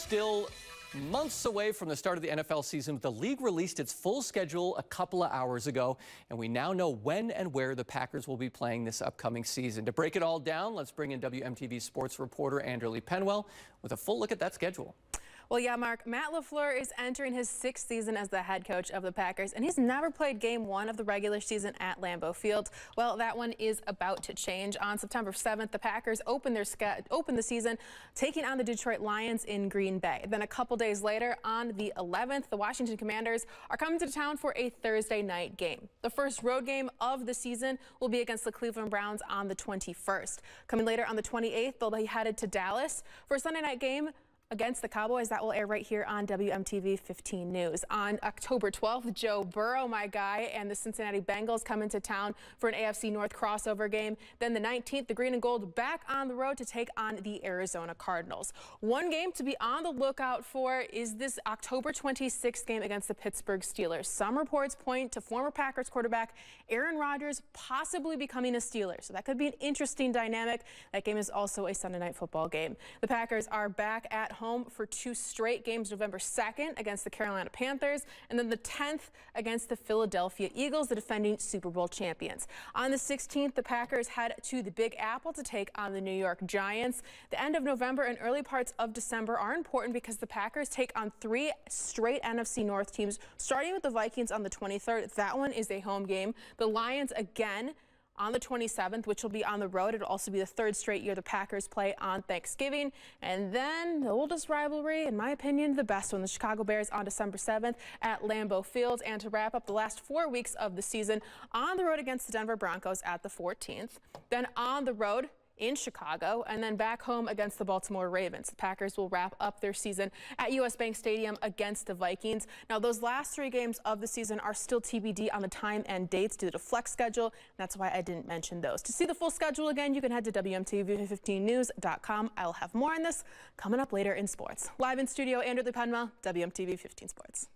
Still months away from the start of the NFL season, the league released its full schedule a couple of hours ago, and we now know when and where the Packers will be playing this upcoming season. To break it all down, let's bring in WMTV sports reporter Anderly Penwell with a full look at that schedule. Well, yeah, Mark, Matt LaFleur is entering his 6th season as the head coach of the Packers, and he's never played game 1 of the regular season at Lambeau Field. Well, that one is about to change. On September 7th, the Packers open the season taking on the Detroit Lions in Green Bay. Then a couple days later, on the 11th, the Washington Commanders are coming to town for a Thursday night game. The first road game of the season will be against the Cleveland Browns on the 21st. Coming later on the 28th, they'll be headed to Dallas for a Sunday night game against the Cowboys. That will air right here on WMTV 15 News. On October 12th, Joe Burrow, my guy, and the Cincinnati Bengals come into town for an AFC North crossover game. Then the 19th, the Green and Gold back on the road to take on the Arizona Cardinals. One game to be on the lookout for is this October 26th game against the Pittsburgh Steelers. Some reports point to former Packers quarterback Aaron Rodgers possibly becoming a Steeler, so that could be an interesting dynamic. That game is also a Sunday night football game. The Packers are back at home for 2 straight games, November 2nd against the Carolina Panthers, and then the 10th against the Philadelphia Eagles, the defending Super Bowl champions. On the 16th, the Packers head to the Big Apple to take on the New York Giants. The end of November and early parts of December are important because the Packers take on 3 straight NFC North teams, starting with the Vikings on the 23rd. That one is a home game. The Lions again on the 27th, which will be on the road. It'll also be the 3rd straight year the Packers play on Thanksgiving. And then the oldest rivalry, in my opinion, the best one, the Chicago Bears on December 7th at Lambeau Field. And to wrap up the last 4 weeks of the season, on the road against the Denver Broncos at the 14th. Then on the road in Chicago, and then back home against the Baltimore Ravens. The Packers will wrap up their season at US Bank Stadium against the Vikings. Now, those last 3 games of the season are still TBD on the time and dates due to flex schedule. That's why I didn't mention those. To see the full schedule again, you can head to WMTV15news.com. I'll have more on this coming up later in sports. Live in studio, Anderly Penwell, WMTV 15 Sports.